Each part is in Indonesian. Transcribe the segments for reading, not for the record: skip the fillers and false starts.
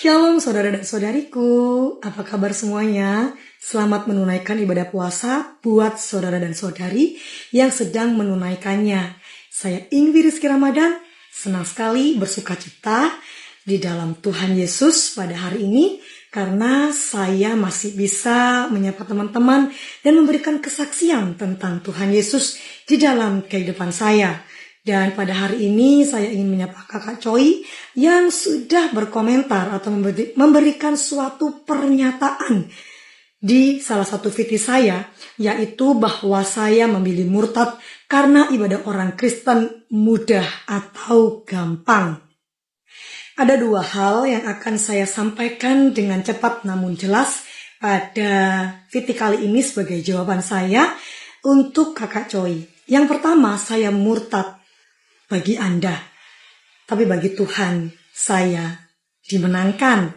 Shalom saudara dan saudariku, apa kabar semuanya? Selamat menunaikan ibadah puasa buat saudara dan saudari yang sedang menunaikannya. Saya Ingwi Rizky Ramadan, senang sekali bersuka cita di dalam Tuhan Yesus pada hari ini karena saya masih bisa menyapa teman-teman dan memberikan kesaksian tentang Tuhan Yesus di dalam kehidupan saya. Dan pada hari ini saya ingin menyapa Kakak Choi yang sudah berkomentar atau memberikan suatu pernyataan di salah satu video saya, yaitu bahwa saya memilih murtad karena ibadah orang Kristen mudah atau gampang. Ada dua hal yang akan saya sampaikan dengan cepat namun jelas pada video kali ini sebagai jawaban saya untuk Kakak Choi. Yang pertama, saya murtad bagi Anda, tapi bagi Tuhan saya dimenangkan.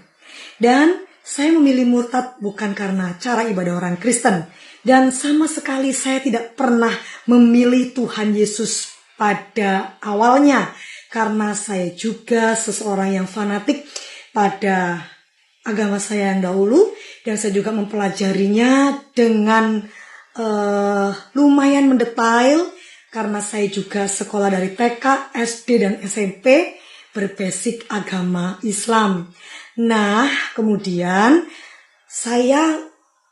Dan saya memilih murtad bukan karena cara ibadah orang Kristen, dan sama sekali saya tidak pernah memilih Tuhan Yesus pada awalnya, karena saya juga seseorang yang fanatik pada agama saya yang dahulu, dan saya juga mempelajarinya dengan lumayan mendetail. Karena saya juga sekolah dari TK, SD, dan SMP berbasic agama Islam. Nah, kemudian saya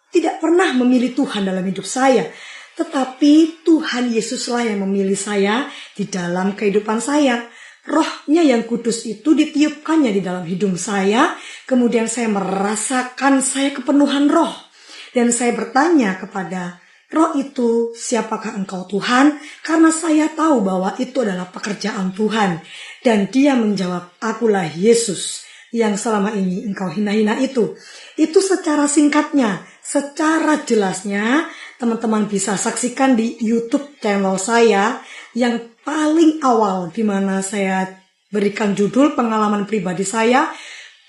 tidak pernah memilih Tuhan dalam hidup saya. Tetapi Tuhan Yesuslah yang memilih saya di dalam kehidupan saya. Rohnya yang kudus itu ditiupkannya di dalam hidung saya. Kemudian saya merasakan saya kepenuhan roh. Dan saya bertanya kepada Roh itu, siapakah engkau Tuhan? Karena saya tahu bahwa itu adalah pekerjaan Tuhan. Dan dia menjawab, akulah Yesus yang selama ini engkau hina-hina itu. Itu secara singkatnya, secara jelasnya, teman-teman bisa saksikan di YouTube channel saya yang paling awal, di mana saya berikan judul pengalaman pribadi saya,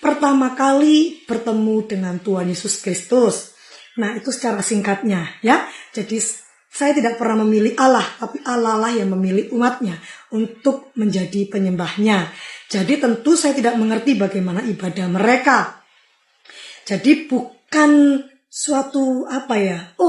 pertama kali bertemu dengan Tuhan Yesus Kristus. Nah, itu secara singkatnya ya. Jadi saya tidak pernah memilih Allah, tapi Allah lah yang memilih umatnya untuk menjadi penyembahnya. Jadi tentu saya tidak mengerti bagaimana ibadah mereka. Jadi bukan suatu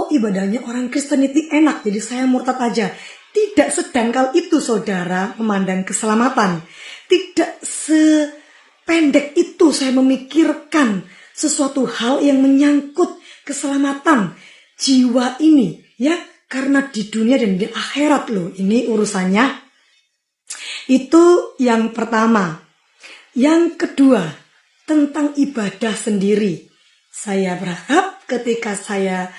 ibadahnya orang Kristen itu enak, jadi saya murtad aja. Tidak sedangkal itu saudara memandang keselamatan. Tidak sependek itu saya memikirkan sesuatu hal yang menyangkut keselamatan jiwa ini ya, karena di dunia dan di akhirat loh ini urusannya. Itu yang pertama. Yang kedua, tentang ibadah sendiri. Saya berharap ketika saya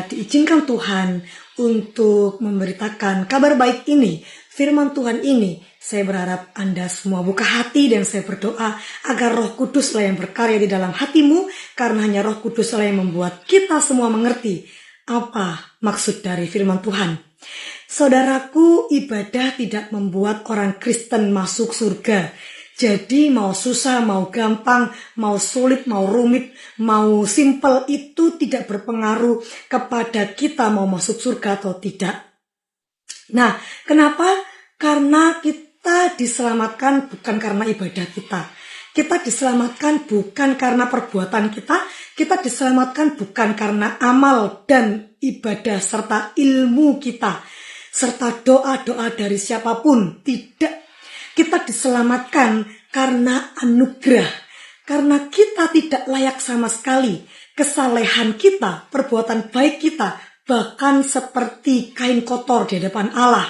diizinkan Tuhan untuk memberitakan kabar baik ini, firman Tuhan ini, saya berharap Anda semua buka hati dan saya berdoa agar Roh Kuduslah yang berkarya di dalam hatimu, karena hanya Roh Kuduslah yang membuat kita semua mengerti apa maksud dari firman Tuhan. Saudaraku, ibadah tidak membuat orang Kristen masuk surga. Jadi mau susah, mau gampang, mau sulit, mau rumit, mau simple, itu tidak berpengaruh kepada kita mau masuk surga atau tidak. Nah, kenapa? Karena kita diselamatkan bukan karena ibadah kita. Kita diselamatkan bukan karena perbuatan kita. Kita diselamatkan bukan karena amal dan ibadah serta ilmu kita. Serta doa-doa dari siapapun. Tidak. Kita diselamatkan karena anugerah. Karena kita tidak layak sama sekali. Kesalehan kita, perbuatan baik kita, bahkan seperti kain kotor di hadapan Allah.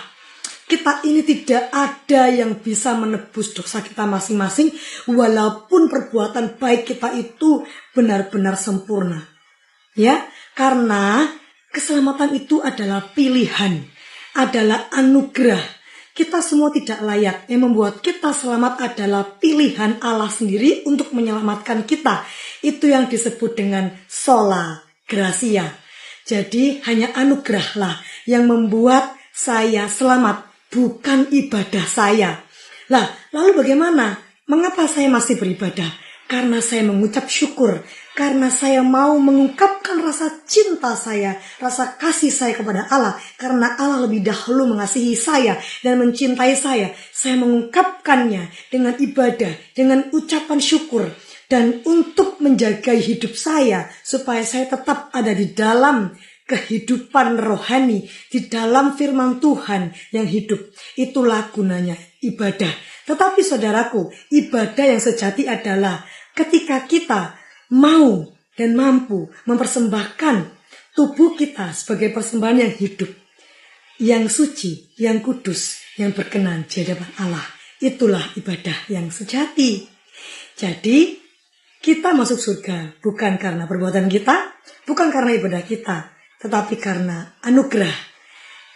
Kita ini tidak ada yang bisa menebus dosa kita masing-masing, walaupun perbuatan baik kita itu benar-benar sempurna. Ya, karena keselamatan itu adalah pilihan, adalah anugerah. Kita semua tidak layak. Yang membuat kita selamat adalah pilihan Allah sendiri untuk menyelamatkan kita. Itu yang disebut dengan sola gratia. Jadi hanya anugerahlah yang membuat saya selamat, bukan ibadah saya. Lah, lalu bagaimana? Mengapa saya masih beribadah? Karena saya mengucap syukur, karena saya mau mengungkapkan rasa cinta saya, rasa kasih saya kepada Allah, karena Allah lebih dahulu mengasihi saya dan mencintai saya mengungkapkannya dengan ibadah, dengan ucapan syukur. Dan untuk menjaga hidup saya, supaya saya tetap ada di dalam kehidupan rohani, di dalam firman Tuhan yang hidup. Itulah gunanya ibadah. Tetapi saudaraku, ibadah yang sejati adalah ketika kita mau dan mampu mempersembahkan tubuh kita sebagai persembahan yang hidup, yang suci, yang kudus, yang berkenan di hadapan Allah. Itulah ibadah yang sejati. Jadi, kita masuk surga bukan karena perbuatan kita, bukan karena ibadah kita, tetapi karena anugerah.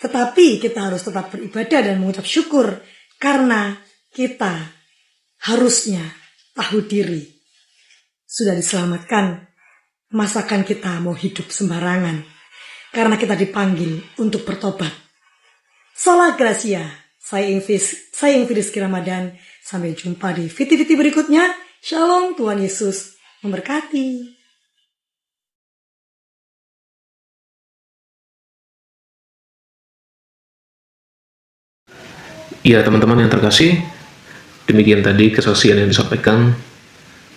Tetapi kita harus tetap beribadah dan mengucap syukur karena kita harusnya tahu diri. Sudah diselamatkan, masakan kita mau hidup sembarangan karena kita dipanggil untuk bertobat. Sola Gracia, saya Infiris Ramadan. Sampai jumpa di video berikutnya. Shalom, Tuhan Yesus memberkati. Ya teman-teman yang terkasih, demikian tadi kesaksian yang disampaikan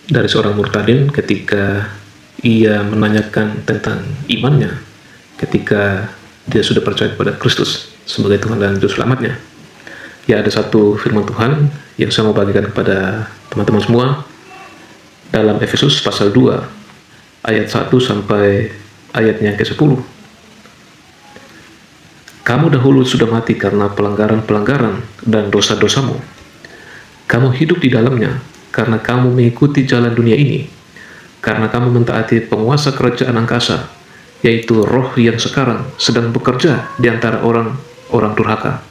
dari seorang murtadin ketika ia menanyakan tentang imannya ketika dia sudah percaya kepada Kristus sebagai Tuhan dan Juru Selamatnya. Ya, ada satu firman Tuhan yang saya mau bagikan kepada teman-teman semua dalam Efesus pasal 2 ayat 1 sampai ayatnya ke-10. Kamu dahulu sudah mati karena pelanggaran-pelanggaran dan dosa-dosamu. Kamu hidup di dalamnya karena kamu mengikuti jalan dunia ini, karena kamu mentaati penguasa kerajaan angkasa, yaitu roh yang sekarang sedang bekerja di antara orang-orang durhaka.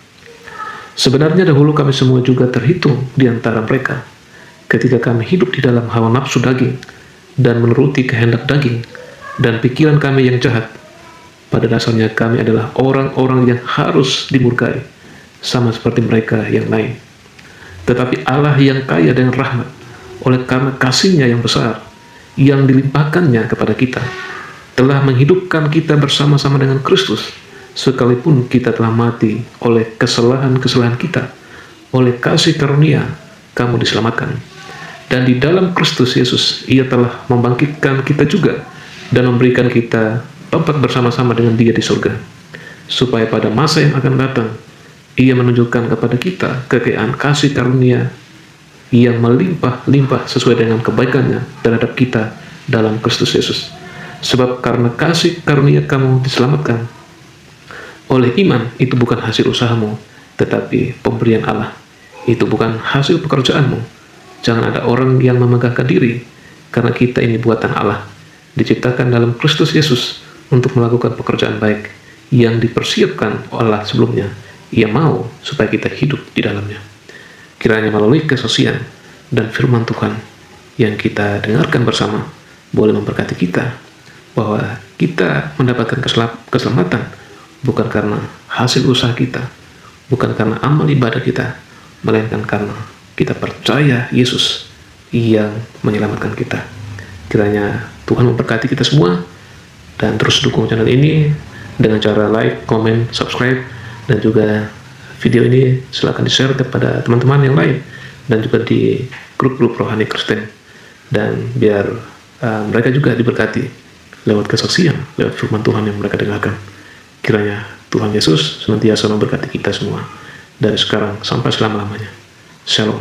Sebenarnya dahulu kami semua juga terhitung di antara mereka, ketika kami hidup di dalam hawa nafsu daging dan menuruti kehendak daging dan pikiran kami yang jahat. Pada dasarnya kami adalah orang-orang yang harus dimurkai, sama seperti mereka yang lain. Tetapi Allah yang kaya dengan rahmat, oleh karena kasih-Nya yang besar, yang dilimpahkannya kepada kita, telah menghidupkan kita bersama-sama dengan Kristus, sekalipun kita telah mati oleh kesalahan-kesalahan kita. Oleh kasih karunia, kamu diselamatkan. Dan di dalam Kristus Yesus, Ia telah membangkitkan kita juga dan memberikan kita tempat bersama-sama dengan Dia di surga, supaya pada masa yang akan datang Ia menunjukkan kepada kita kekayaan kasih karunia yang melimpah-limpah sesuai dengan kebaikan-Nya terhadap kita dalam Kristus Yesus. Sebab karena kasih karunia kamu diselamatkan oleh iman. Itu bukan hasil usahamu, tetapi pemberian Allah. Itu bukan hasil pekerjaanmu. Jangan ada orang yang memegahkan diri, karena kita ini buatan Allah, diciptakan dalam Kristus Yesus untuk melakukan pekerjaan baik yang dipersiapkan Allah sebelumnya. Ia mau supaya kita hidup di dalamnya. Kiranya melalui kesaksian dan firman Tuhan yang kita dengarkan bersama boleh memberkati kita, bahwa kita mendapatkan keselamatan bukan karena hasil usaha kita, bukan karena amal ibadah kita, melainkan karena kita percaya Yesus yang menyelamatkan kita. Kiranya Tuhan memberkati kita semua, dan terus dukung channel ini dengan cara like, comment, subscribe, dan juga video ini silakan di-share kepada teman-teman yang lain dan juga di grup-grup rohani Kristen, dan biar mereka juga diberkati lewat kesaksian, lewat firman Tuhan yang mereka dengarkan. Kiranya Tuhan Yesus senantiasa memberkati kita semua dari sekarang sampai selama-lamanya. Shalom.